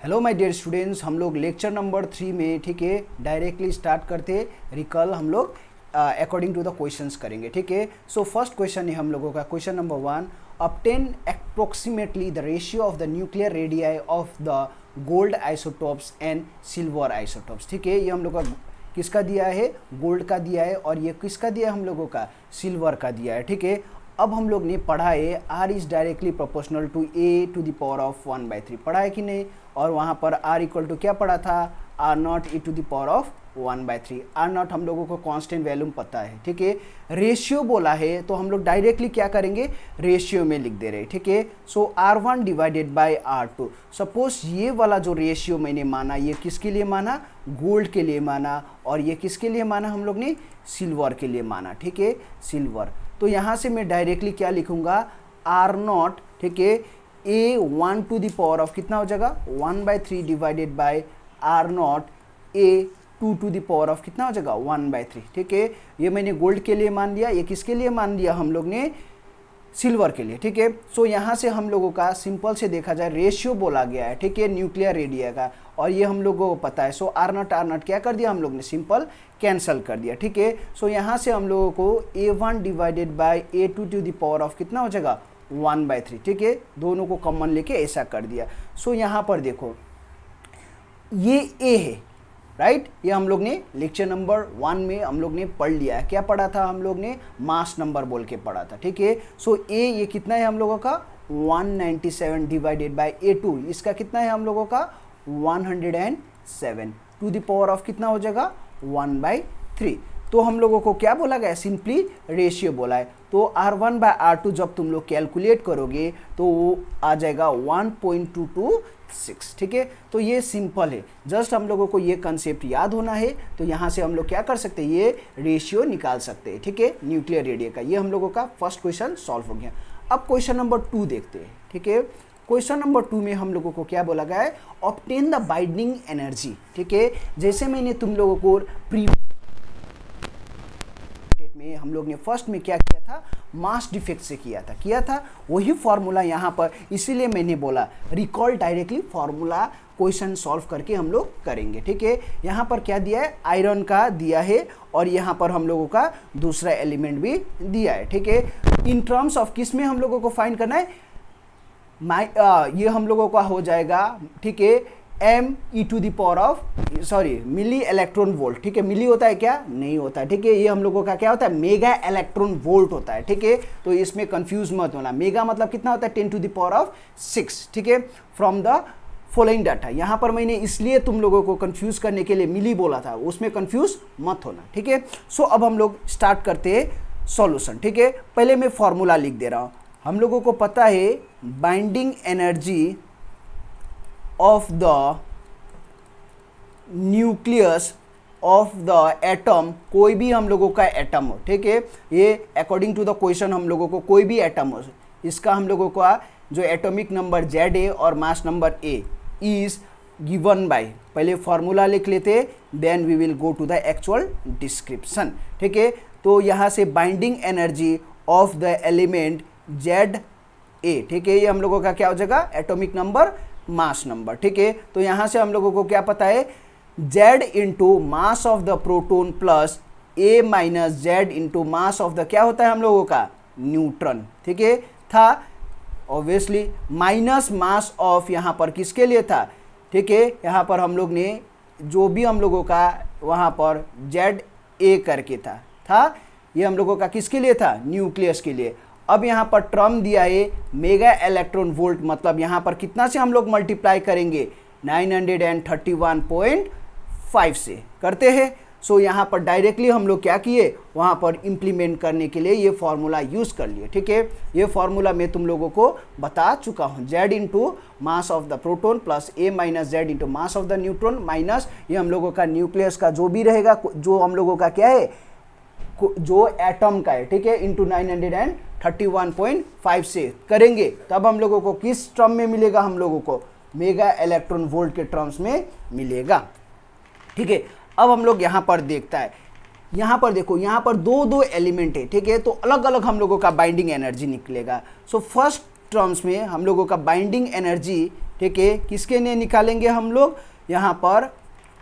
Hello my dear students, हम लोग lecture number 3 में ठीक है डायरेक्टली स्टार्ट करते रिकॉल हम लोग अकॉर्डिंग टू द क्वेश्चंस करेंगे। ठीक है, सो फर्स्ट क्वेश्चन है हम लोगों का question number 1, obtain approximately the ratio of the nuclear radii of the gold isotopes and silver isotopes. ठीक है, ये हम लोग का किसका दिया है, गोल्ड का दिया है, और ये किसका दिया है, हम लोगों का सिल्वर का दिया है। ठीक है, अब हम लोग ने पढ़ा है R is directly proportional to A to the power of 1/3, पढ़ा है कि नहीं। और वहाँ पर R इक्वल टू क्या पढ़ा था, R0 e to the power of 1/3। R0 हम लोगों को कांस्टेंट वैल्यू पता है। ठीक है, रेशियो बोला है तो हम लोग डायरेक्टली क्या करेंगे, रेशियो में लिख दे रहे हैं। ठीक है, सो R1 divided by R2। Suppose ये वाला जो रेशियो मैंने माना, ये किसके लिए माना, गोल्ड के लिए माना, और ये किसके लिए माना, हम लोग ने सिल्वर के लिए माना। ठीक है, सिल्वर। तो यहाँ से मैं डायरेक्टली क्या लिखूंगा, R0 ठीक है A1 to the power of कितना हो जाएगा 1/3 divided by R0 A2 to the power of कितना हो जाएगा 1/3। ठीक है, ये मैंने गोल्ड के लिए मान लिया, ये किसके लिए मान लिया, हम लोग ने सिल्वर के लिए। ठीक है, सो यहाँ से हम लोगों का सिंपल से देखा जाए रेशियो बोला गया है। ठीक है, न्यूक्लियर रेडिया का, और ये हम लोगों को पता है। सो R0 क्या कर दिया हम लोग ने, सिंपल कैंसल कर दिया। ठीक है, सो यहाँ से हम लोगों को A1 divided by A2 to the power of कितना हो जाएगा 1/3। ठीक है, दोनों को कॉमन लेके ऐसा कर दिया। सो यहाँ पर देखो ये A है, राइट, ये हम लोग ने लेक्चर नंबर 1 में हम लोग ने पढ़ लिया है। क्या पढ़ा था हम लोग ने, मास नंबर बोल के पढ़ा था। ठीक है, सो A ये कितना है हम लोगों का 197 डिवाइडेड बाय A2, इसका कितना है हम लोगों का 107 टू द पावर ऑफ कितना हो जाएगा 1/3। तो हम लोगों को क्या बोला गया, सिंपली रेशियो बोला है। तो R1 बाय R2 जब तुम लोग कैलकुलेट करोगे तो वो आ जाएगा 1.226। ठीक है, तो ये सिंपल है, जस्ट हम लोगों को ये कंसेप्ट याद होना है। तो यहाँ से हम लोग क्या कर सकते हैं, ये रेशियो निकाल सकते हैं। ठीक है, न्यूक्लियर रेडिया का। ये हम लोगों का फर्स्ट क्वेश्चन सॉल्व हो गया। अब क्वेश्चन नंबर 2 देखते हैं। ठीक है, क्वेश्चन नंबर 2 में हम लोगों को क्या बोला गया है, ऑब्टेन द बाइंडिंग एनर्जी। ठीक है, जैसे मैंने तुम लोगों को प्रीवियस में हम लोग ने फर्स्ट में क्या किया था, मास डिफेक्ट से किया था वही फॉर्मूला यहाँ पर, इसीलिए मैंने बोला recall directly formula question solve करके हम लोग करेंगे। ठीक है, यहाँ पर क्या दिया है, आयरन का दिया है, और यहाँ पर हम लोगों का दूसरा एलिमेंट भी दिया है। ठीक है, इन टर्म्स ऑफ किस में हम लोगों को फाइंड करना है, ये हम लोगों का हो जाएगा। ठीक है, ME to the power of milli electron volt. ठीक है, मिली होता है क्या, नहीं होता। ठीक है, ये हम लोगों का क्या होता है, मेगा इलेक्ट्रॉन वोल्ट होता है। ठीक है, तो इसमें कंफ्यूज मत होना, मेगा मतलब कितना होता है 10 टू द पावर ऑफ 6। ठीक है, फ्रॉम द फॉलोइंग डाटा, यहाँ पर मैंने इसलिए तुम लोगों को कंफ्यूज करने के लिए मिली बोला था, उसमें कंफ्यूज मत होना। ठीक है, सो अब हम लोग स्टार्ट करते हैं सॉल्यूशन। ठीक है, पहले मैं फॉर्मूला लिख दे रहा हूँ। हम लोगों को पता है binding energy of the nucleus of the atom, कोई भी हम लोगों का एटम हो। ठीक है, ये अकॉर्डिंग टू द क्वेश्चन हम लोगों को कोई भी एटम हो, इसका हम लोगों का जो एटॉमिक नंबर Z है और mass number A is given by, पहले फॉर्मूला लिख लेते, then we will go to the actual description. ठीक है, तो यहाँ से binding energy of the element ZA, ठीक है, ये हम लोगों का क्या हो जाएगा, एटॉमिक नंबर मास नंबर। ठीक है, तो यहाँ से हम लोगों को क्या पता है, Z into mass of the proton plus A minus Z into mass of the क्या होता है हम लोगों का न्यूट्रॉन। ठीक है, था ऑब्वियसली माइनस मास ऑफ यहाँ पर किसके लिए था। ठीक है, यहाँ पर हम लोग ने जो भी हम लोगों का वहाँ पर ZA करके था ये हम लोगों का किसके लिए था, न्यूक्लियस के लिए। अब यहाँ पर टर्म दिया है मेगा इलेक्ट्रॉन वोल्ट, मतलब यहाँ पर कितना से हम लोग मल्टीप्लाई करेंगे 931.5 से करते हैं। सो यहाँ पर डायरेक्टली हम लोग क्या किए, वहाँ पर इम्प्लीमेंट करने के लिए ये फॉर्मूला यूज़ कर लिए। ठीक है, ये फॉर्मूला मैं तुम लोगों को बता चुका हूँ, Z into mass of the proton plus A minus Z into mass of the neutron minus ये हम लोगों का न्यूक्लियस का जो भी रहेगा, जो हम लोगों का क्या है, जो एटम का है। ठीक है, इंटू 931.5 से करेंगे, तब हम लोगों को किस टर्म में मिलेगा, हम लोगों को मेगा इलेक्ट्रॉन वोल्ट के टर्म्स में मिलेगा। ठीक है, अब हम लोग यहाँ पर देखता है, यहाँ पर देखो, यहाँ पर दो एलिमेंट है। ठीक है, तो अलग अलग हम लोगों का बाइंडिंग एनर्जी निकलेगा। सो फर्स्ट टर्म्स में हम लोगों का बाइंडिंग एनर्जी ठीक है। किसके लिए निकालेंगे हम लोग, यहाँ पर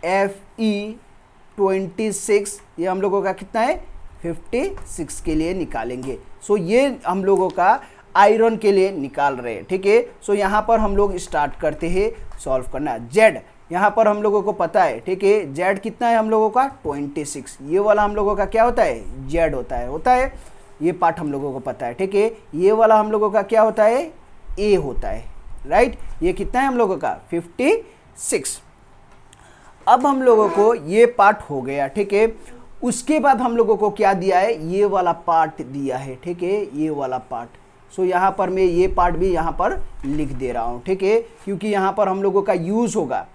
Fe26, ये हम लोगों का कितना है 56 के लिए निकालेंगे। सो ये हम लोगों का आयरन के लिए निकाल रहे हैं, ठीक है। सो यहाँ पर हम लोग स्टार्ट करते हैं सॉल्व करना। जेड यहाँ पर हम लोगों को पता है, ठीक है, जेड कितना है हम लोगों का 26, ये वाला हम लोगों का क्या होता है जेड होता है, ये पार्ट हम लोगों को पता है, ठीक है। ये वाला हम लोगों का क्या होता है ए होता है, राइट। ये कितना है हम लोगों का 56। अब हम लोगों को ये पार्ट हो गया, ठीक है। उसके बाद हम लोगों को क्या दिया है, ये वाला पार्ट दिया है, ठीक है, ये वाला पार्ट। सो यहाँ पर मैं ये पार्ट भी यहाँ पर लिख दे रहा हूँ, ठीक है, क्योंकि यहाँ पर हम लोगों का यूज होगा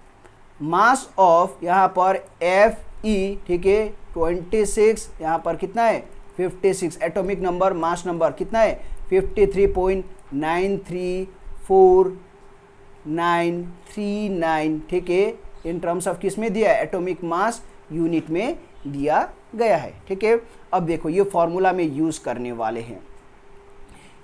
मास ऑफ, यहाँ पर Fe, ठीक है 26, यहाँ पर कितना है 56, एटॉमिक नंबर मास नंबर कितना है 53.934939, ठीक है। इन टर्म्स ऑफ किस में दिया है, एटॉमिक मास यूनिट में दिया गया है, ठीक है। अब देखो ये फॉर्मूला में यूज़ करने वाले हैं।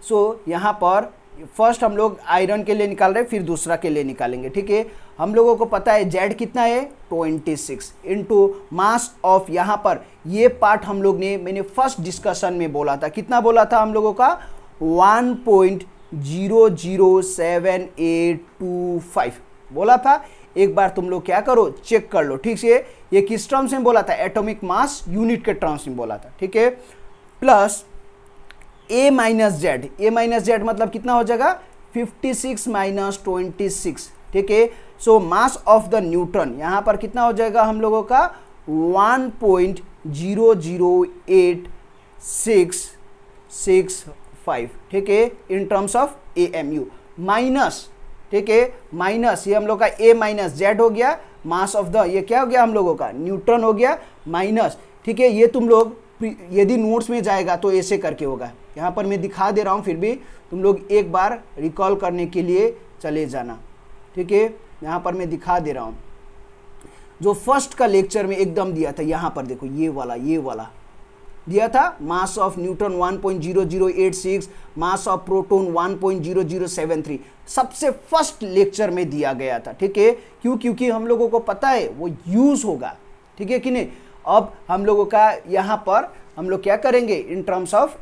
सो यहाँ पर फर्स्ट हम लोग आयरन के लिए निकाल रहे हैं, फिर दूसरा के लिए निकालेंगे, ठीक है। हम लोगों को पता है जेड कितना है 26 इंटू मास ऑफ, यहाँ पर ये पार्ट हम लोग ने, मैंने फर्स्ट डिस्कशन में बोला था, कितना बोला था हम लोगों का 1.007825 बोला था। एक बार तुम लोग क्या करो चेक कर लो, ठीक है। ये किस टर्म्स में बोला था, एटॉमिक मास यूनिट के टर्म्स में बोला था, ठीक है। प्लस ए माइनस जेड मतलब कितना हो जाएगा 56 माइनस 26, ठीक है। सो मास ऑफ द न्यूट्रॉन यहाँ पर कितना हो जाएगा हम लोगों का 1.008665, ठीक है, in terms of AMU minus, ठीक है, माइनस ये हम लोग का ए माइनस जेड हो गया, मास ऑफ द ये क्या हो गया हम लोगों का न्यूट्रॉन हो गया माइनस, ठीक है। ये तुम लोग यदि नोट्स में जाएगा तो ऐसे करके होगा, यहाँ पर मैं दिखा दे रहा हूँ, फिर भी तुम लोग एक बार रिकॉल करने के लिए चले जाना, ठीक है। यहाँ पर मैं दिखा दे रहा हूँ जो फर्स्ट का लेक्चर में एकदम दिया था, यहाँ पर देखो ये वाला दिया था, mass of neutron 1.0086, mass of proton 1.0073, सबसे फर्स्ट लेक्चर में दिया गया था, ठीक है। क्योंकि हम लोगों को पता है वो यूज होगा, ठीक है कि नहीं। अब हम लोगों का यहाँ पर हम लोग क्या करेंगे इन टर्म्स ऑफ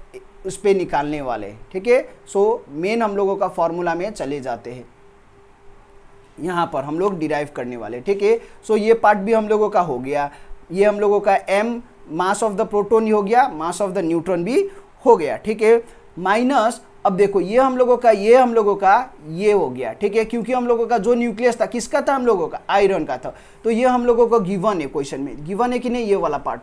उस पर निकालने वाले, ठीक है। सो मेन हम लोगों का फॉर्मूला में चले जाते हैं, यहाँ पर हम लोग डिराइव करने वाले, ठीक है। सो ये पार्ट भी हम लोगों का हो गया, ये हम लोगों का m mass of the proton ही हो गया, मास ऑफ द न्यूट्रॉन भी हो गया, ठीक है। माइनस अब देखो ये हम लोगों का ये हो गया, ठीक है, क्योंकि हम लोगों का जो न्यूक्लियस था किसका था, हम लोगों का आयरन का था। तो ये हम लोगों को गिवन है, क्वेश्चन में गिवन है कि नहीं, ये वाला पार्ट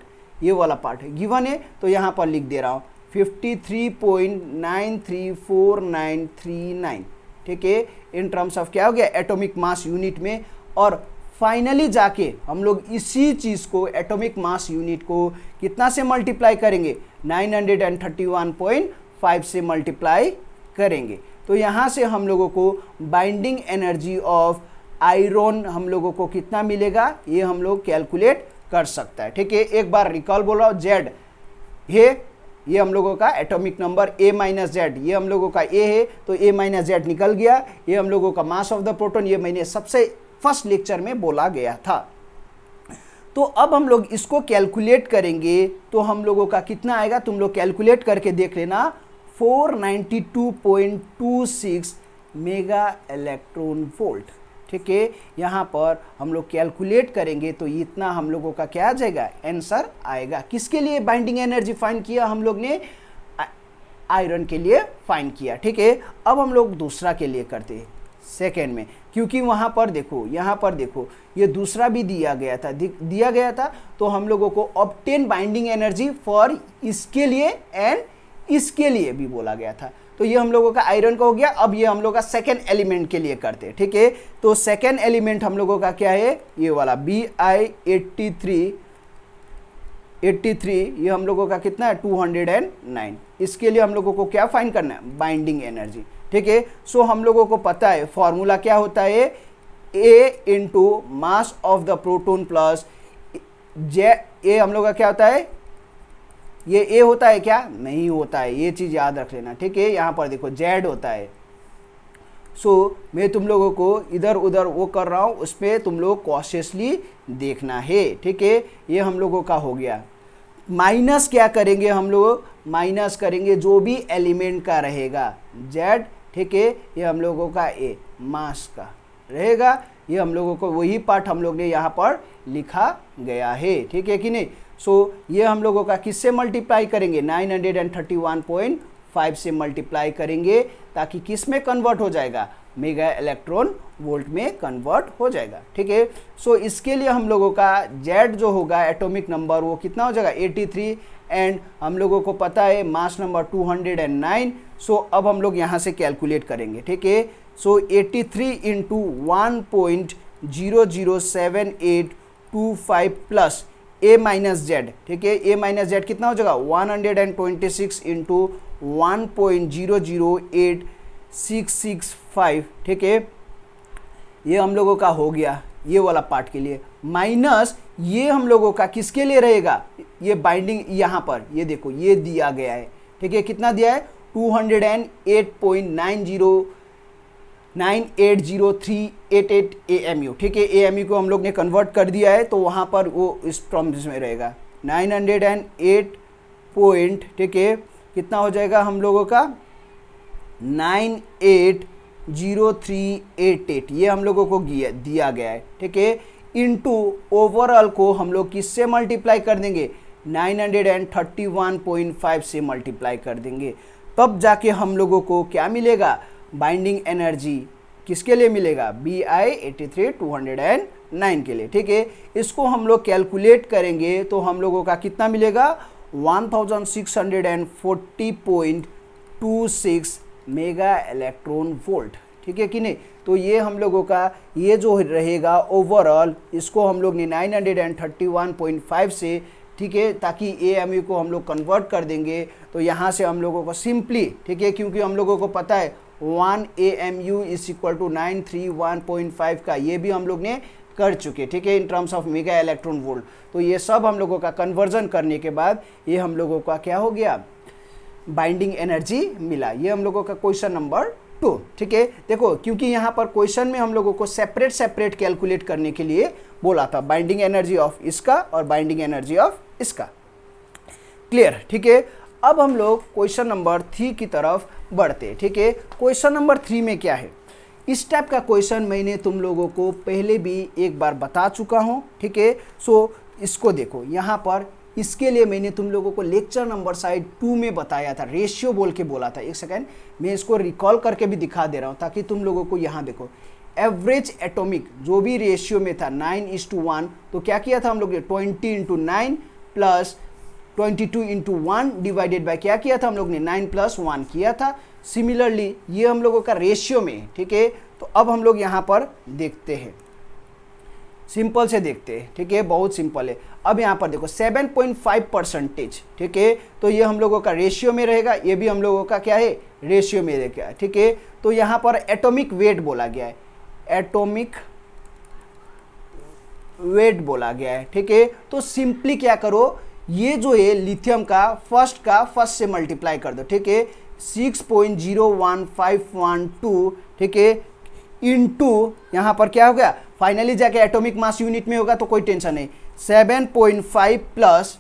है गिवन है, तो यहाँ पर लिख दे रहा हूँ 53.934939, ठीक है, इन टर्म्स ऑफ क्या हो गया एटॉमिक मास यूनिट में। और फाइनली जाके हम लोग इसी चीज़ को एटॉमिक मास यूनिट को कितना से मल्टीप्लाई करेंगे 931.5 से मल्टीप्लाई करेंगे। तो यहाँ से हम लोगों को बाइंडिंग एनर्जी ऑफ आयरन हम लोगों को कितना मिलेगा, ये हम लोग कैलकुलेट कर सकता है, ठीक है। एक बार रिकॉल बोल रहा हूँ, जेड ये हम लोगों का atomic number A minus Z, ये हम लोगों का ए है, तो ए माइनस जेड निकल गया। ये हम लोगों का मास ऑफ द प्रोटॉन, ये मैंने सबसे फर्स्ट लेक्चर में बोला गया था। तो अब हम लोग इसको कैलकुलेट करेंगे तो हम लोगों का कितना आएगा, तुम लोग कैलकुलेट करके देख लेना, 492.26 मेगा इलेक्ट्रॉन वोल्ट, ठीक है। यहाँ पर हम लोग कैलकुलेट करेंगे तो इतना हम लोगों का क्या आ जाएगा, आंसर आएगा। किसके लिए बाइंडिंग एनर्जी फाइंड किया हम लोग ने, आयरन के लिए फाइंड किया, ठीक है। अब हम लोग दूसरा के लिए करते हैं सेकेंड में, क्योंकि वहाँ पर देखो, यहाँ पर देखो ये दूसरा भी दिया गया था, तो हम लोगों को ऑब्टेन बाइंडिंग एनर्जी फॉर इसके लिए एंड इसके लिए भी बोला गया था। तो ये हम लोगों का आयरन का हो गया। अब ये हम लोग का सेकेंड एलिमेंट के लिए करते हैं, ठीक है। तो सेकेंड एलिमेंट हम लोगों का क्या है, ये वाला Bi83, ये हम लोगों का कितना है 209। इसके लिए हम लोगों को क्या फाइंड करना है, बाइंडिंग एनर्जी, ठीक है। सो हम लोगों को पता है फॉर्मूला क्या होता है, A into mass of the proton plus J, A हम लोग का क्या होता है, ये ए होता है क्या, नहीं होता है, ये चीज़ याद रख लेना, ठीक है। यहाँ पर देखो जेड होता है, सो मैं तुम लोगों को इधर उधर वो कर रहा हूँ, उस पर तुम लोग कॉशियसली देखना है, ठीक है। ये हम लोगों का हो गया। माइनस क्या करेंगे हम लोग, माइनस करेंगे जो भी एलिमेंट का रहेगा z, ठीक है। ये हम लोगों का ए मास का रहेगा, ये हम लोगों को वही पार्ट हम लोग ने यहाँ पर लिखा गया है, ठीक है कि नहीं। सो ये हम लोगों का किससे मल्टीप्लाई करेंगे, 931.5 से मल्टीप्लाई करेंगे, ताकि किस में कन्वर्ट हो जाएगा, मेगा इलेक्ट्रॉन वोल्ट में कन्वर्ट हो जाएगा, ठीक है। सो इसके लिए हम लोगों का Z जो होगा एटॉमिक नंबर वो कितना हो जाएगा 83, एंड हम लोगों को पता है मास नंबर 209। सो अब हम लोग यहाँ से कैलकुलेट करेंगे, ठीक है। सो 83 into 1.007825 plus a minus Z, ठीक है। a माइनस जेड कितना हो जाएगा 126 इंटू 1.008665, ठीक है। ये हम लोगों का हो गया ये वाला पार्ट के लिए। माइनस ये हम लोगों का किसके लिए रहेगा, ये बाइंडिंग यहाँ पर ये देखो ये दिया गया है, ठीक है। कितना दिया है 208.980388 AMU, ठीक है। AMU को हम लोग ने कन्वर्ट कर दिया है, तो वहाँ पर वो इस टर्म्स में रहेगा 908 पॉइंट, ठीक है। कितना हो जाएगा हम लोगों का 980388, ये हम लोगों को दिया गया है, ठीक है। इनटू ओवरऑल को हम लोग किससे मल्टीप्लाई कर देंगे 931.5 से मल्टीप्लाई कर देंगे, तब जाके हम लोगों को क्या मिलेगा, बाइंडिंग एनर्जी किसके लिए मिलेगा BI 83209 के लिए, ठीक है। इसको हम लोग कैलकुलेट करेंगे तो हम लोगों का कितना मिलेगा 1640.26 मेगा इलेक्ट्रॉन वोल्ट, ठीक है कि नहीं। तो ये हम लोगों का ये जो रहेगा ओवरऑल, इसको हम लोग ने 931.5 से, ठीक है, ताकि AMU को हम लोग कन्वर्ट कर देंगे। तो यहाँ से हम लोगों को सिंपली, ठीक है, क्योंकि हम लोगों को पता है 1 AMU इज इक्वल टू 931.5 का ये भी हम लोग ने कर चुके, ठीक है, in terms of mega electron volt. तो ये सब हम लोगों का कन्वर्जन करने के बाद ये हम लोगों का क्या हो गया, बाइंडिंग एनर्जी मिला। ये हम लोगों का क्वेश्चन नंबर 2, ठीक है। देखो क्योंकि यहाँ पर क्वेश्चन में हम लोगों को सेपरेट कैलकुलेट करने के लिए बोला था, बाइंडिंग एनर्जी ऑफ इसका और बाइंडिंग एनर्जी ऑफ इसका, क्लियर, ठीक है। अब हम लोग क्वेश्चन नंबर 3 की तरफ बढ़ते हैं, ठीक है। क्वेश्चन नंबर 3 में क्या है, इस टाइप का क्वेश्चन मैंने तुम लोगों को पहले भी एक बार बता चुका हूँ, ठीक है। सो इसको देखो यहाँ पर, इसके लिए मैंने तुम लोगों को लेक्चर नंबर शायद 2 में बताया था, रेशियो बोल के बोला था। एक सेकेंड मैं इसको रिकॉल करके भी दिखा दे रहा हूँ ताकि तुम लोगों को यहाँ देखो, एवरेज एटॉमिक जो भी रेशियो में था 9:1, तो क्या किया था हम लोग ने 20 into 9 plus 22 into 1 divided by क्या किया था हम लोग ने 9 प्लस 1 किया था। सिमिलरली ये हम लोगों का रेशियो में है, ठीक है। तो अब हम लोग यहाँ पर देखते हैं, सिंपल से देखते हैं, ठीक है, बहुत सिंपल है। अब यहाँ पर देखो 7.5%, ठीक है, तो ये हम लोगों का रेशियो में रहेगा, ये भी हम लोगों का क्या है रेशियो में रहेगा, ठीक है। तो यहाँ पर एटॉमिक वेट बोला गया है, एटॉमिक वेट बोला गया है, ठीक है। तो सिंपली क्या करो, ये जो है लिथियम का फर्स्ट से मल्टीप्लाई कर दो, ठीक है, 6.01512, ठीक है, इनटू यहाँ पर क्या हो गया, फाइनली जाके एटॉमिक मास यूनिट में होगा तो कोई टेंशन नहीं, 7.5 प्लस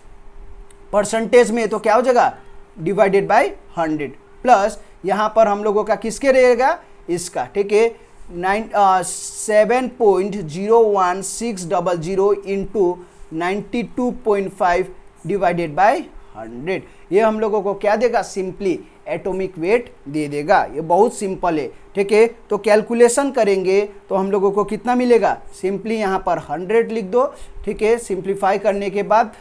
परसेंटेज में तो क्या हो जाएगा डिवाइडेड बाय 100 प्लस यहाँ पर हम लोगों का किसके रहेगा इसका, ठीक है, 7.01600 इंटू 92.5 डिवाइडेड बाय 100, ये हम लोगों को क्या देगा, सिंपली एटॉमिक वेट दे देगा। ये बहुत सिंपल है, ठीक है। तो कैलकुलेशन करेंगे तो हम लोगों को कितना मिलेगा, सिंपली यहाँ पर 100 लिख दो, ठीक है। सिंप्लीफाई करने के बाद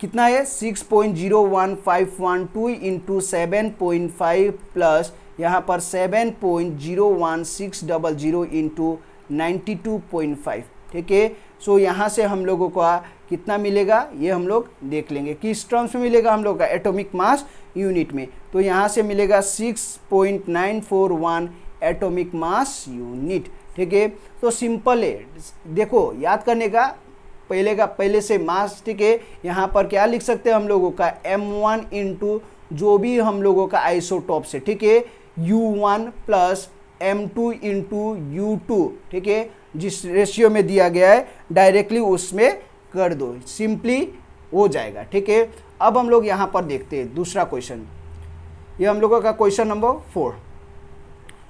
कितना है 6.01512 इंटू 7.5 प्लस यहाँ पर 7.01600 इंटू 92.5, ठीक है। सो यहाँ से हम लोगों का कितना मिलेगा ये हम लोग देख लेंगे, किस टर्म्स में मिलेगा हम लोग का एटॉमिक मास यूनिट में। तो यहाँ से मिलेगा 6.941 एटॉमिक मास यूनिट, ठीक है। तो सिंपल है, देखो याद करने का पहले से मास, ठीक है। यहाँ पर क्या लिख सकते हैं हम लोगों का m1 इंटू जो भी हम लोगों का आइसोटॉप से, ठीक है, u1 plus M2 into U2, ठीक है, जिस रेशियो में दिया गया है डायरेक्टली उसमें कर दो, सिंपली हो जाएगा, ठीक है। अब हम लोग यहाँ पर देखते हैं दूसरा क्वेश्चन, ये हम लोगों का क्वेश्चन नंबर 4,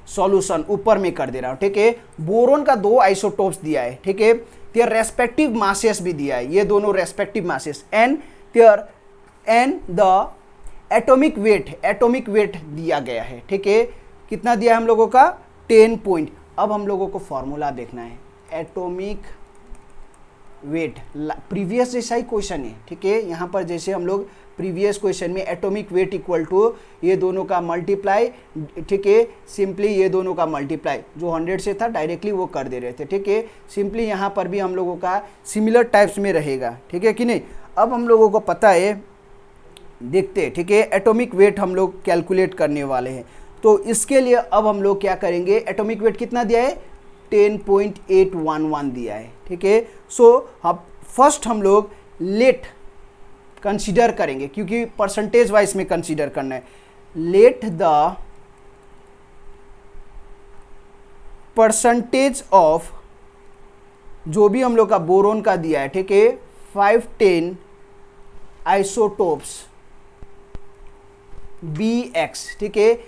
सॉल्यूशन ऊपर में कर दे रहा हूँ, ठीक है। बोरोन का 2 आइसोटोप्स दिया है, ठीक है, देयर रेस्पेक्टिव मासेस भी दिया है, ये दोनों respective masses and the atomic weight दिया गया है, ठीक है। कितना दिया है हम लोगों का 10 पॉइंट। अब हम लोगों को फॉर्मूला देखना है, एटॉमिक वेट प्रीवियस जैसा ही क्वेश्चन है, ठीक है। यहाँ पर जैसे हम लोग प्रीवियस क्वेश्चन में एटॉमिक वेट इक्वल टू ये दोनों का मल्टीप्लाई, ठीक है, सिंपली ये दोनों का मल्टीप्लाई जो 100 से था डायरेक्टली वो कर दे रहे थे, ठीक है। सिंपली यहाँ पर भी हम लोगों का सिमिलर टाइप्स में रहेगा, ठीक है कि नहीं। अब हम लोगों को पता है, देखते हैं, ठीक है, एटॉमिक वेट हम लोग कैलकुलेट करने वाले हैं। तो इसके लिए अब हम लोग क्या करेंगे, एटॉमिक वेट कितना दिया है 10.811 दिया है, ठीक है। सो अब फर्स्ट हम लोग लेट कंसीडर करेंगे क्योंकि परसेंटेज वाइज में कंसीडर करना है। लेट द परसेंटेज ऑफ जो भी हम लोग का बोरोन का दिया है, ठीक है, 510 आइसोटोप्स BX, ठीक है,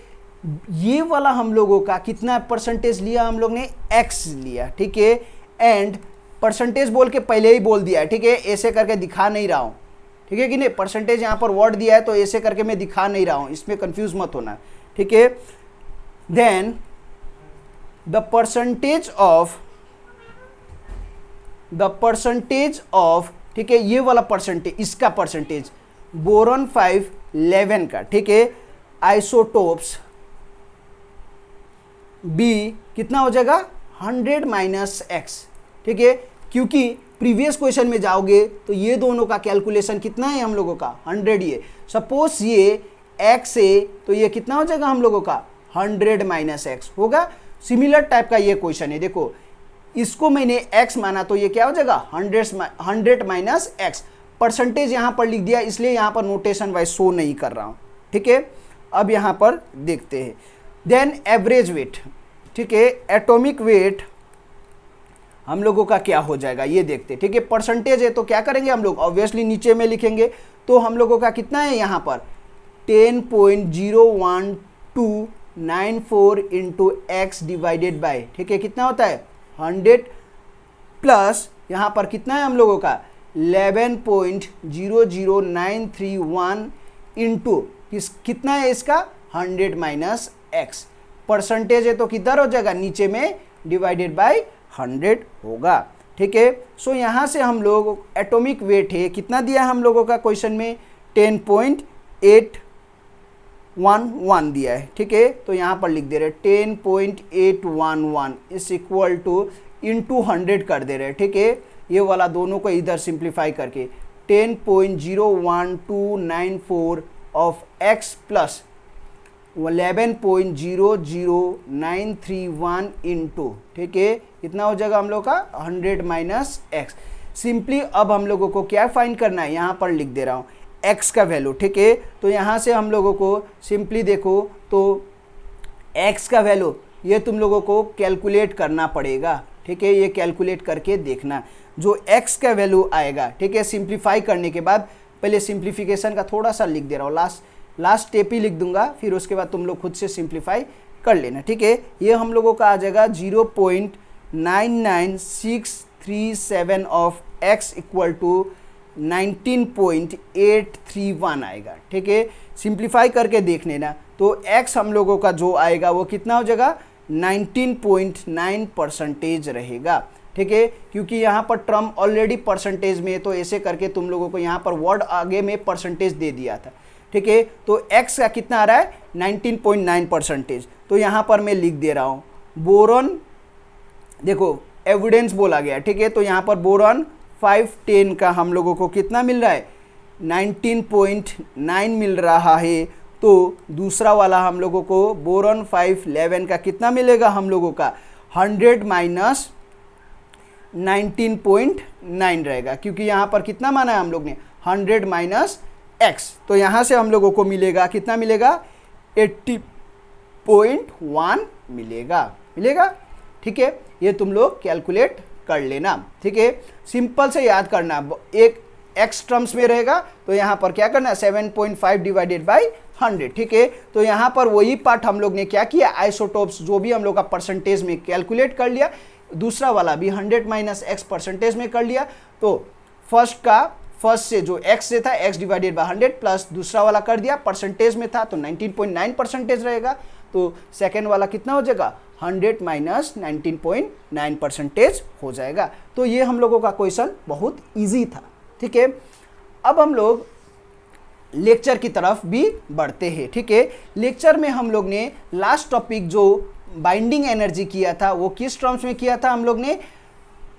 ये वाला हम लोगों का कितना परसेंटेज लिया, हम लोग ने X लिया, ठीक है। एंड परसेंटेज बोल के पहले ही बोल दिया है, ठीक है, ऐसे करके दिखा नहीं रहा हूँ, ठीक है कि नहीं। परसेंटेज यहाँ पर वर्ड दिया है तो ऐसे करके मैं दिखा नहीं रहा हूँ, इसमें कंफ्यूज मत होना, ठीक है। देन द परसेंटेज ऑफ, ठीक है, ये वाला परसेंटेज, इसका परसेंटेज बोरॉन 511 का, ठीक है, आइसोटोप्स B कितना हो जाएगा 100 माइनस X, ठीक है। क्योंकि प्रीवियस क्वेश्चन में जाओगे तो ये दोनों का कैलकुलेशन कितना है हम लोगों का 100 ही है। सपोज ये X है तो ये कितना हो जाएगा हम लोगों का 100 माइनस X होगा। सिमिलर टाइप का ये क्वेश्चन है, देखो इसको मैंने X माना तो ये क्या हो जाएगा 100 माइनस X। परसेंटेज यहाँ पर लिख दिया इसलिए यहाँ पर नोटेशन वाइज शो नहीं कर रहा हूँ, ठीक है। अब यहाँ पर देखते हैं, देन एवरेज वेट, ठीक है, एटॉमिक वेट हम लोगों का क्या हो जाएगा ये देखते हैं, ठीक है। परसेंटेज है तो क्या करेंगे हम लोग, ऑब्वियसली नीचे में लिखेंगे, तो हम लोगों का कितना है यहाँ पर 10.01294 इंटू X डिवाइडेड बाय, ठीक है, कितना होता है 100 प्लस यहाँ पर कितना है हम लोगों का 11.00931 इंटू कितना है इसका 100 माइनस X। परसेंटेज है तो किधर हो जाएगा नीचे में डिवाइडेड बाय 100 होगा, ठीक है। सो यहाँ से हम लोग एटॉमिक वेट है कितना दिया हम लोगों का क्वेश्चन में 10.811 दिया है, ठीक है। तो यहाँ पर लिख दे रहे 10.811 इज इक्वल टू इंटू 100 कर दे रहे, ठीक है। ये वाला दोनों को इधर सिंप्लीफाई करके 10.01294 ऑफ X प्लस 11.00931 इंटू, ठीक है, कितना हो जाएगा हम लोग का 100 माइनस X। सिंपली अब हम लोगों को क्या फाइंड करना है, यहाँ पर लिख दे रहा हूँ X का वैल्यू, ठीक है। तो यहाँ से हम लोगों को सिंपली देखो तो X का वैल्यू ये तुम लोगों को कैलकुलेट करना पड़ेगा, ठीक है। ये कैलकुलेट करके देखना जो X का वैल्यू आएगा, ठीक है। सिंप्लीफाई करने के बाद पहले सिंप्लीफिकेशन का थोड़ा सा लिख दे रहा हूँ, लास्ट स्टेप ही लिख दूंगा, फिर उसके बाद तुम लोग खुद से सिंप्लीफाई कर लेना, ठीक है। ये हम लोगों का आ जाएगा 0.99637 ऑफ X इक्वल टू 19.831 आएगा, ठीक है। सिंप्लीफाई करके देख लेना तो X हम लोगों का जो आएगा वो कितना हो जाएगा 19.9% रहेगा, ठीक है। क्योंकि यहाँ पर टर्म ऑलरेडी परसेंटेज में है तो ऐसे करके तुम लोगों को यहाँ पर वर्ड आगे में परसेंटेज दे दिया था, ठीक है। तो X का कितना आ रहा है 19.9%। तो यहाँ पर मैं लिख दे रहा हूँ बोरॉन, देखो एविडेंस बोला गया, ठीक है। तो यहाँ पर बोरॉन 510 का हम लोगों को कितना मिल रहा है 19.9 मिल रहा है। तो दूसरा वाला हम लोगों को बोरॉन 511 का कितना मिलेगा हम लोगों का 100 माइनस 19.9 रहेगा, क्योंकि यहाँ पर कितना माना है हम लोग ने 100 माइनस X। तो यहाँ से हम लोगों को मिलेगा कितना मिलेगा 80 0.1 मिलेगा। ठीक है, ये तुम लोग कैलकुलेट कर लेना। ठीक है, सिंपल से याद करना, एक x टर्म्स में रहेगा तो यहाँ पर क्या करना, 7.5 डिवाइडेड बाई 100। ठीक है, तो यहाँ पर वही पार्ट हम लोग ने क्या किया, आइसोटोप्स जो भी हम लोग का परसेंटेज में कैलकुलेट कर लिया, दूसरा वाला भी 100 माइनस x परसेंटेज में कर लिया। तो फर्स्ट से जो x से था x डिवाइडेड बाई 100 प्लस दूसरा वाला कर दिया, परसेंटेज में था तो 19.9 परसेंटेज रहेगा। तो सेकेंड वाला कितना हो जाएगा, 100 माइनस 19.9 परसेंटेज हो जाएगा। तो ये हम लोगों का क्वेश्चन बहुत इजी था। ठीक है, अब हम लोग लेक्चर की तरफ भी बढ़ते हैं। ठीक है, लेक्चर में हम लोग ने लास्ट टॉपिक जो बाइंडिंग एनर्जी किया था वो किस टर्म्स में किया था, हम लोग ने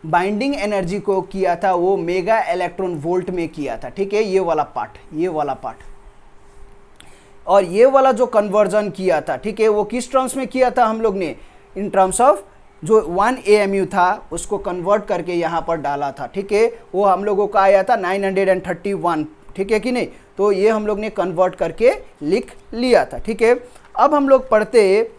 बाइंडिंग एनर्जी को किया था वो मेगा इलेक्ट्रॉन वोल्ट में किया था। ठीक है, ये वाला पार्ट और ये वाला जो कन्वर्जन किया था, ठीक है, वो किस टर्म्स में किया था हम लोग ने, इन टर्म्स ऑफ जो 1 AMU था उसको कन्वर्ट करके यहाँ पर डाला था। ठीक है, वो हम लोगों का आया था 931। ठीक है कि नहीं, तो ये हम लोग ने कन्वर्ट करके लिख लिया था। ठीक है, अब हम लोग पढ़ते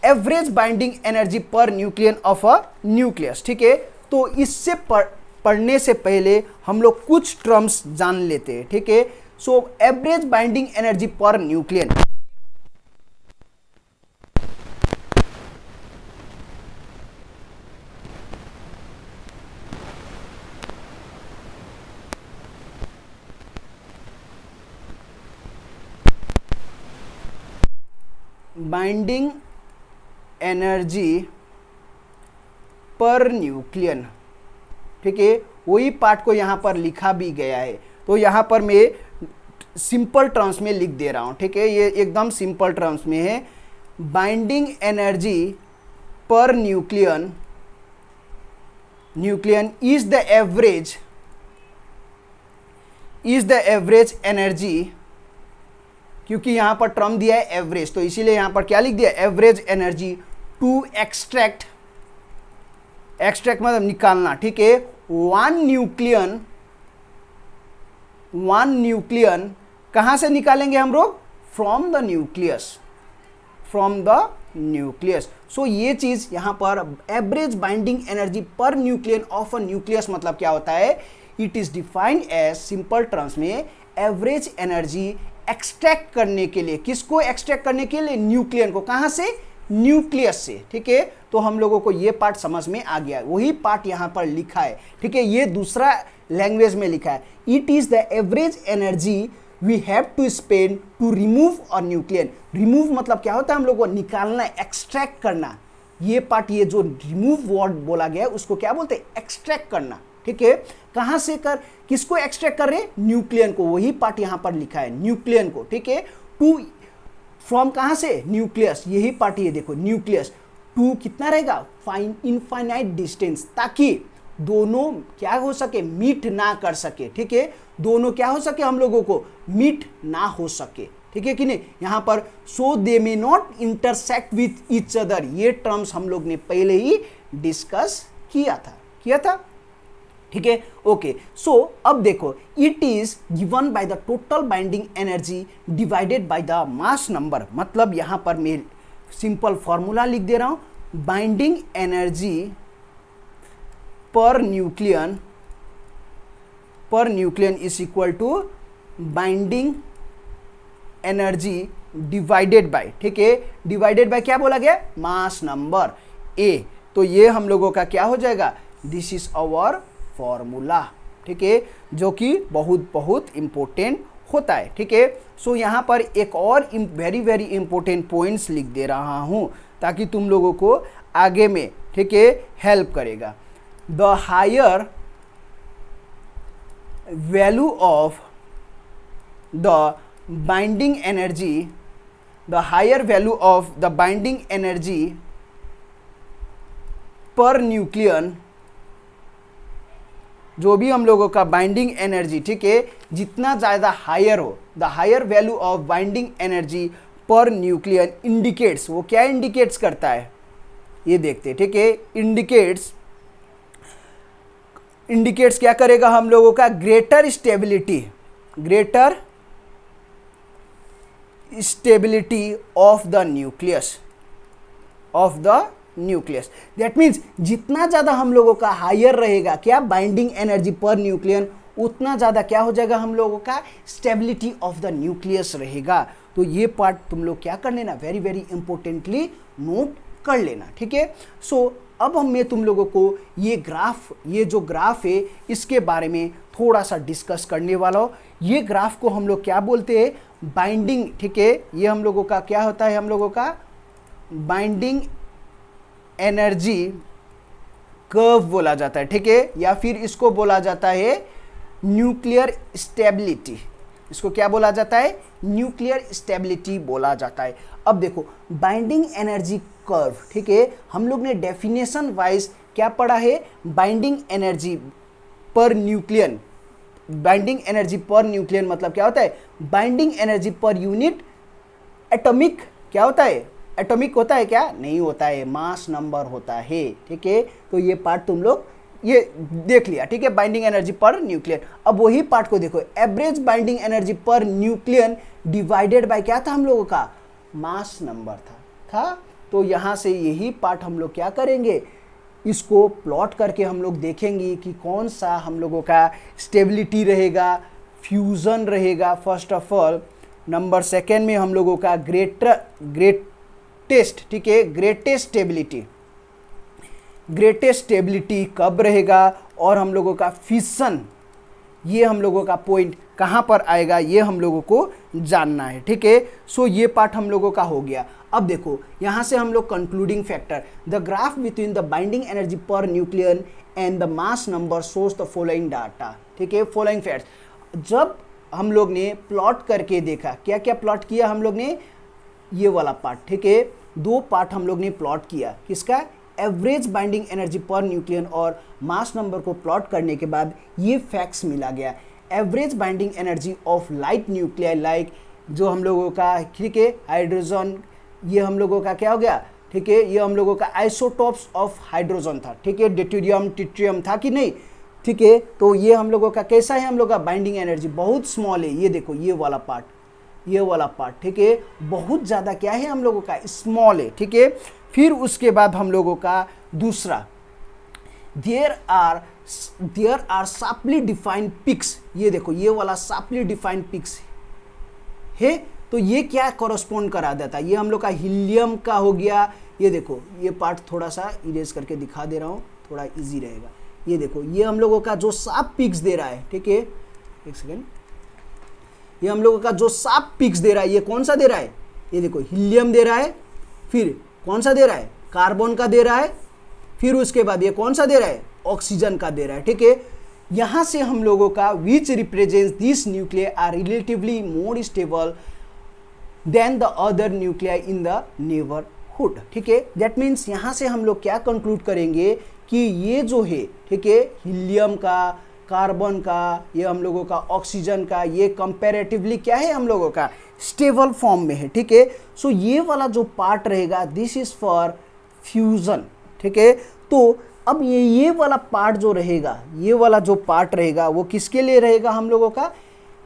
average binding energy per nucleon of a nucleus. ठीक है, तो इससे पढ़ने से पहले हम लोग कुछ टर्म्स जान लेते हैं। ठीक है, so average binding energy per nucleon, binding energy per nucleon. ठीक है, वही पार्ट को यहाँ पर लिखा भी गया है, तो यहाँ पर मैं सिंपल टर्म्स में लिख दे रहा हूँ। ठीक है, ये एकदम सिंपल टर्म्स में है, binding energy per nucleon is the average energy, क्योंकि यहाँ पर टर्म दिया है एवरेज तो इसीलिए यहाँ पर क्या लिख दिया, एवरेज एनर्जी टू एक्सट्रैक्ट मतलब निकालना। ठीक है, वन न्यूक्लियन कहाँ से निकालेंगे हम लोग, फ्रॉम द न्यूक्लियस। सो ये चीज यहाँ पर average binding energy per nucleon of a nucleus मतलब क्या होता है, it is defined as simple terms में एवरेज एनर्जी एक्सट्रैक्ट करने के लिए, किसको एक्सट्रैक्ट करने के लिए, न्यूक्लियन को, कहां से, न्यूक्लियस से। ठीक है, तो हम लोगों को ये पार्ट समझ में आ गया, वही पार्ट यहां पर लिखा है। ठीक है, ये दूसरा लैंग्वेज में लिखा है, it is the average energy we have to spend to remove a nucleon. Remove मतलब क्या होता है, हम लोग को निकालना, एक्सट्रैक्ट करना। ये पार्ट, ये जो रिमूव वर्ड बोला गया है उसको क्या बोलते हैं, एक्सट्रैक्ट करना। ठीक है, कहां से किसको एक्सट्रैक्ट कर रहे हैं, न्यूक्लियन को, वही पार्ट यहां पर लिखा है, न्यूक्लियन को। ठीक है, टू फ्रॉम कहां से, न्यूक्लियस, यही पार्ट ये देखो, न्यूक्लियस टू कितना रहेगा, इनफाइनाइट डिस्टेंस, ताकि दोनों क्या हो सके, मीट ना कर सके। ठीक है, दोनों क्या हो सके, हम लोगों को मीट ना हो सके। ठीक है कि नहीं, यहां पर so they may not intersect with each other, ये टर्म्स हम लोग ने पहले ही डिस्कस किया था। ठीक है, ओके। सो अब देखो, it is given by the total binding energy divided by the mass number, मतलब यहां पर मैं सिंपल फॉर्मूला लिख दे रहा हूं, binding energy per nucleon is equal to binding energy divided by, ठीक है, डिवाइडेड बाय क्या बोला गया, मास नंबर ए। तो ये हम लोगों का क्या हो जाएगा, दिस इज आवर फॉर्मूला। ठीक है, जो कि बहुत इंपॉर्टेंट होता है। ठीक है, सो यहाँ पर एक और वेरी इंपॉर्टेंट पॉइंट्स लिख दे रहा हूँ ताकि तुम लोगों को आगे में, ठीक है, हेल्प करेगा। The higher value of the binding energy, per nucleon, जो भी हम लोगों का बाइंडिंग एनर्जी, ठीक है, जितना ज़्यादा हायर हो, the higher value of binding energy per nucleon indicates, वो क्या इंडिकेट्स करता है, ये देखते हैं। ठीक है, इंडिकेट्स क्या करेगा हम लोगों का, greater stability of the nucleus. That means जितना ज़्यादा हम लोगों का हायर रहेगा क्या बाइंडिंग एनर्जी पर न्यूक्लियन, उतना ज़्यादा क्या हो जाएगा हम लोगों का स्टेबिलिटी ऑफ द न्यूक्लियस रहेगा। तो ये पार्ट तुम लोग क्या कर लेना, वेरी वेरी इंपॉर्टेंटली नोट कर लेना, ठीक है। सो अब मैं तुम लोगों को ये जो ग्राफ है इसके बारे में थोड़ा सा डिस्कस करने वाला हूँ। ये ग्राफ को हम लोग क्या बोलते हैं, बाइंडिंग, ठीक है। ये हम लोगों का क्या होता है, हम लोगों का बाइंडिंग एनर्जी कर्व बोला जाता है, ठीक है, या फिर इसको बोला जाता है न्यूक्लियर स्टेबिलिटी। इसको क्या बोला जाता है, न्यूक्लियर स्टेबिलिटी बोला जाता है। अब देखो बाइंडिंग एनर्जी कर्व, ठीक है, हम लोग ने डेफिनेशन वाइज क्या पढ़ा है, binding energy per nucleon. Binding energy per nucleon मतलब क्या होता है, binding energy per unit atomic, क्या होता है, एटॉमिक होता है क्या, नहीं होता है, मास नंबर होता है, ठीक है। तो ये पार्ट तुम लोग ये देख लिया, ठीक है, बाइंडिंग एनर्जी पर न्यूक्लियन। अब वही पार्ट को देखो, average binding energy per nucleon divided by क्या था हम लोगों का, मास नंबर था। तो यहाँ से यही पार्ट हम लोग क्या करेंगे, इसको प्लॉट करके हम लोग देखेंगे कि कौन सा हम लोगों का स्टेबिलिटी रहेगा, फ्यूजन रहेगा first of all. Number second में हम लोगों का ग्रेटेस्ट, ठीक है, ग्रेटेस्ट स्टेबिलिटी कब रहेगा, और हम लोगों का फिशन, ये हम लोगों का पॉइंट कहाँ पर आएगा, ये हम लोगों को जानना है, ठीक है। सो ये पार्ट हम लोगों का हो गया। अब देखो यहाँ से हम लोग concluding factor, the graph between the binding energy per nucleon and the mass number shows the following data, ठीक है, फॉलोइंग फैक्ट्स। जब हम लोग ने प्लॉट करके देखा, क्या क्या प्लॉट किया हम लोग ने, ये वाला पार्ट, ठीक है, दो पार्ट हम लोग ने प्लॉट किया, किसका, average binding energy per nucleon और मास नंबर को प्लॉट करने के बाद ये फैक्ट्स मिला गया। Average binding energy of light nuclei, like जो हम लोगों का, ठीक है, हाइड्रोजन, ये हम लोगों का क्या हो गया, ठीक है, ये हम लोगों का आइसोटॉप्स ऑफ हाइड्रोजन था, ठीक है, ड्यूटेरियम ट्रिटियम था कि नहीं, ठीक है। तो ये हम लोगों का कैसा है, हम लोग का बाइंडिंग एनर्जी बहुत स्मॉल है, ये देखो ये वाला पार्ट, ठीक है, बहुत ज़्यादा क्या है हम लोगों का, स्मॉल है, ठीक है। फिर उसके बाद हम लोगों का दूसरा, there are sharply defined peaks, ये देखो ये वाला शार्पली डिफाइंड पिक्स है। तो ये क्या कॉरस्पॉन्ड करा देता है, ये हम लोग का हीलियम का हो गया। ये देखो ये पार्ट थोड़ा सा इरेज करके दिखा दे रहा हूँ, थोड़ा इजी रहेगा। ये देखो ये हम लोगों का जो शार्प पिक्स दे रहा है, ठीक है, एक सेकेंड, ये हम लोगों का जो शार्प पिक्स दे रहा है, ये कौन सा दे रहा है, ये देखो हीलियम दे रहा है, फिर कौन सा दे रहा है, कार्बन का दे रहा है, फिर उसके बाद ये कौन सा दे रहा है, ऑक्सीजन का दे रहा है, ठीक है। यहाँ से हम लोगों का which represents this nuclei are relatively more stable than the other nuclei in the neighbourhood, ठीक है। दैट मीन्स यहाँ से हम लोग क्या कंक्लूड करेंगे कि ये जो है, ठीक है, हीलियम का, कार्बन का, ये हम लोगों का ऑक्सीजन का, ये कंपैरेटिवली क्या है हम लोगों का स्टेबल फॉर्म में है, ठीक है। सो ये वाला जो पार्ट रहेगा दिस इज फॉर फ्यूजन, ठीक है। तो अब ये वाला पार्ट जो रहेगा, ये वाला जो पार्ट रहेगा वो किसके लिए रहेगा हम लोगों का,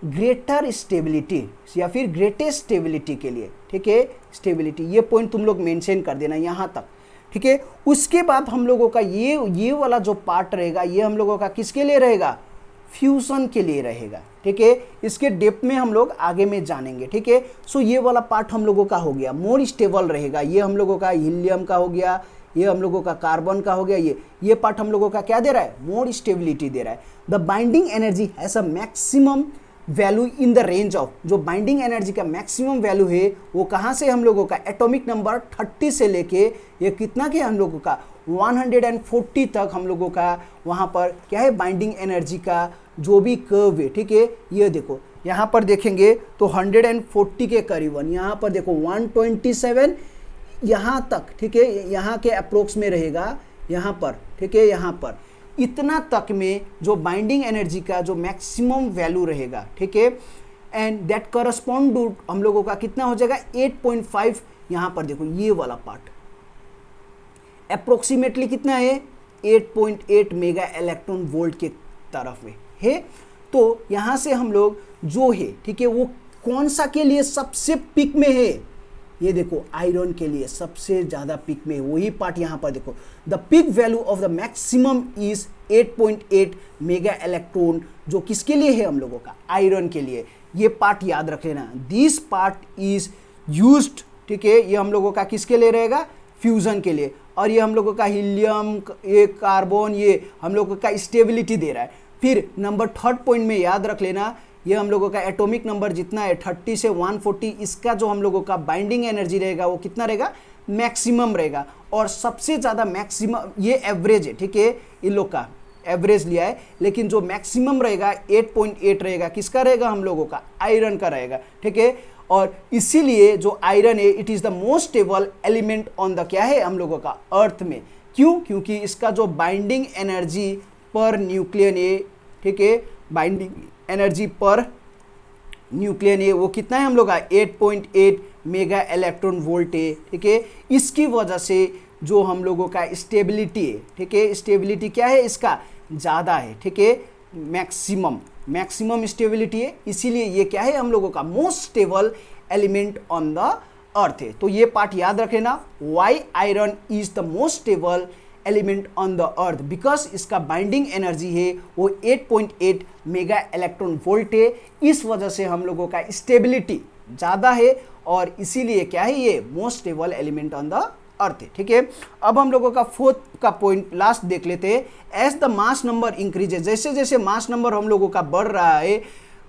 ग्रेटर स्टेबिलिटी या फिर ग्रेटेस्ट स्टेबिलिटी के लिए, ठीक है, स्टेबिलिटी, ये पॉइंट तुम लोग मेंशन कर देना यहाँ तक, ठीक है। उसके बाद हम लोगों का ये वाला जो पार्ट रहेगा ये हम लोगों का किसके लिए रहेगा, फ्यूजन के लिए रहेगा, ठीक है। इसके डेप्थ में हम लोग आगे में जानेंगे, ठीक है। सो ये वाला पार्ट हम लोगों का हो गया, मोर स्टेबल रहेगा, ये हम लोगों का हीलियम का हो गया, ये हम लोगों का कार्बन का हो गया, ये पार्ट हम लोगों का क्या दे रहा है, मोर स्टेबिलिटी दे रहा है। The binding energy has a maximum value in the range of, जो बाइंडिंग एनर्जी का मैक्सिमम वैल्यू है वो कहाँ से हम लोगों का, एटॉमिक नंबर 30 से लेके ये कितना के हम लोगों का 140 तक हम लोगों का वहाँ पर क्या है, बाइंडिंग एनर्जी का जो भी कर्व है, ठीक है। ये देखो यहाँ पर देखेंगे तो 140 के करीबन, यहाँ पर देखो 127 यहाँ तक, ठीक है, यहाँ के अप्रोक्स में रहेगा यहाँ पर, ठीक है, यहाँ पर इतना तक में जो बाइंडिंग एनर्जी का जो मैक्सिमम वैल्यू रहेगा, ठीक है, एंड दैट करस्पॉन्ड टू हम लोगों का कितना हो जाएगा 8.5। यहाँ पर देखो ये वाला पार्ट अप्रोक्सीमेटली कितना है, 8.8 मेगा इलेक्ट्रॉन वोल्ट के तरफ में है। तो यहाँ से हम लोग जो है, ठीक है, वो कौन सा के लिए सबसे पिक में है, ये देखो आयरन के लिए सबसे ज़्यादा पिक में, वही पार्ट यहाँ पर देखो, the peak value of the maximum is 8.8 mega electron, जो किसके लिए है हम लोगों का, आयरन के लिए। ये पार्ट याद रख लेना, दिस पार्ट इज यूज्ड, ठीक है, ये हम लोगों का किसके लिए रहेगा, फ्यूजन के लिए। और ये हम लोगों का हीलियम, ये कार्बन, ये हम लोगों का स्टेबिलिटी दे रहा है। फिर नंबर थर्ड पॉइंट में याद रख लेना, ये हम लोगों का एटॉमिक नंबर जितना है 30 से 140, इसका जो हम लोगों का बाइंडिंग एनर्जी रहेगा वो कितना रहेगा, मैक्सिमम रहेगा। और सबसे ज़्यादा मैक्सिमम, ये एवरेज है, ठीक है, इन लोग का एवरेज लिया है, लेकिन जो मैक्सिमम रहेगा 8.8 रहेगा, किसका रहेगा, हम लोगों का आयरन का रहेगा, ठीक है। और इसीलिए जो आयरन है it is the most stable element on the, क्या है, हम लोगों का अर्थ में। क्यों, क्योंकि इसका जो बाइंडिंग एनर्जी पर न्यूक्लियन है, ठीक है, बाइंडिंग एनर्जी पर न्यूक्लियन है वो कितना है हम लोग का, 8.8 मेगा इलेक्ट्रॉन वोल्ट है, ठीक है। इसकी वजह से जो हम लोगों का स्टेबिलिटी है, ठीक है, स्टेबिलिटी क्या है इसका, ज़्यादा है, ठीक है, मैक्सिमम स्टेबिलिटी है, इसीलिए ये क्या है हम लोगों का most stable element on the earth है। तो ये पार्ट याद रख लेना, why iron is the most stable element on the earth, because इसका बाइंडिंग एनर्जी है वो 8.8 मेगा इलेक्ट्रॉन वोल्ट है। इस वजह से हम लोगों का स्टेबिलिटी ज़्यादा है और इसीलिए क्या है, ये most stable element on the earth है, ठीक है। अब हम लोगों का फोर्थ का पॉइंट लास्ट देख लेते हैं, as the mass number increases, जैसे जैसे मास नंबर हम लोगों का बढ़ रहा है,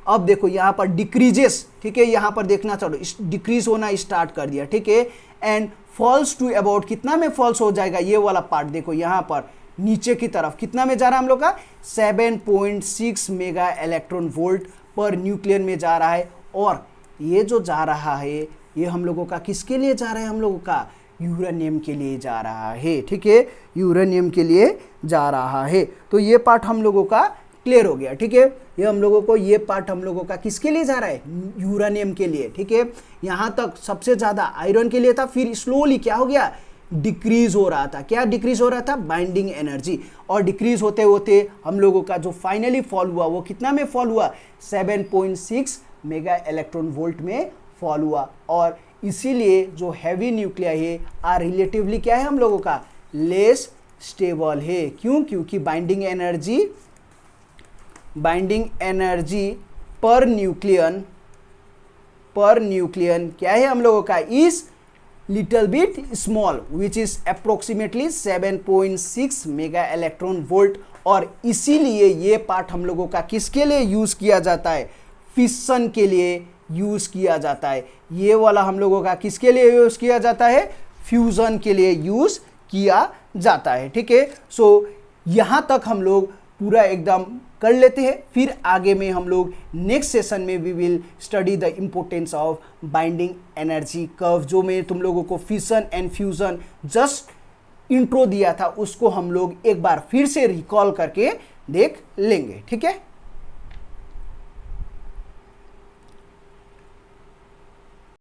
अब देखो यहाँ पर डिक्रीजेस, ठीक है, यहाँ पर देखना चलो डिक्रीज होना स्टार्ट कर दिया, ठीक है, एंड फॉल्स टू अबाउट, कितना में फॉल्स हो जाएगा, ये वाला पार्ट देखो यहाँ पर नीचे की तरफ कितना में जा रहा है हम लोग का, 7.6 mega electron volt per nucleon में जा रहा है। और ये जो जा रहा है ये हम लोगों का किसके लिए जा रहा है, हम लोगों का यूरेनियम के लिए जा रहा है, ठीक है, यूरेनियम के लिए जा रहा है। तो ये पार्ट हम लोगों का क्लियर हो गया, ठीक है। ये हम लोगों को, ये पार्ट हम लोगों का किसके लिए जा रहा है, यूरेनियम के लिए, ठीक है। यहाँ तक सबसे ज़्यादा आयरन के लिए था, फिर स्लोली क्या हो गया, डिक्रीज हो रहा था। क्या डिक्रीज हो रहा था, बाइंडिंग एनर्जी, और डिक्रीज होते होते हम लोगों का जो फाइनली फॉल हुआ वो कितना में फॉल हुआ, 7.6 मेगा इलेक्ट्रॉन वोल्ट में फॉल हुआ। और इसीलिए जो हैवी न्यूक्लियर है आर रिलेटिवली क्या है हम लोगों का, लेस स्टेबल है। क्यों, क्योंकि बाइंडिंग एनर्जी पर न्यूक्लियन क्या है हम लोगों का, is little bit small, which is approximately 7.6 mega electron volt. और इसीलिए ये पार्ट हम लोगों का किसके लिए यूज किया जाता है, फिशन के लिए यूज किया जाता है। ये वाला हम लोगों का किसके लिए यूज किया जाता है, फ्यूजन के लिए यूज किया जाता है, ठीक है। सो यहाँ तक हम लोग पूरा एकदम कर लेते हैं, फिर आगे में हम लोग नेक्स्ट सेशन में we will study the importance of binding energy curve. जो मैं तुम लोगों को fission and fusion just intro दिया था उसको हम लोग एक बार फिर से रिकॉल करके देख लेंगे, ठीक है।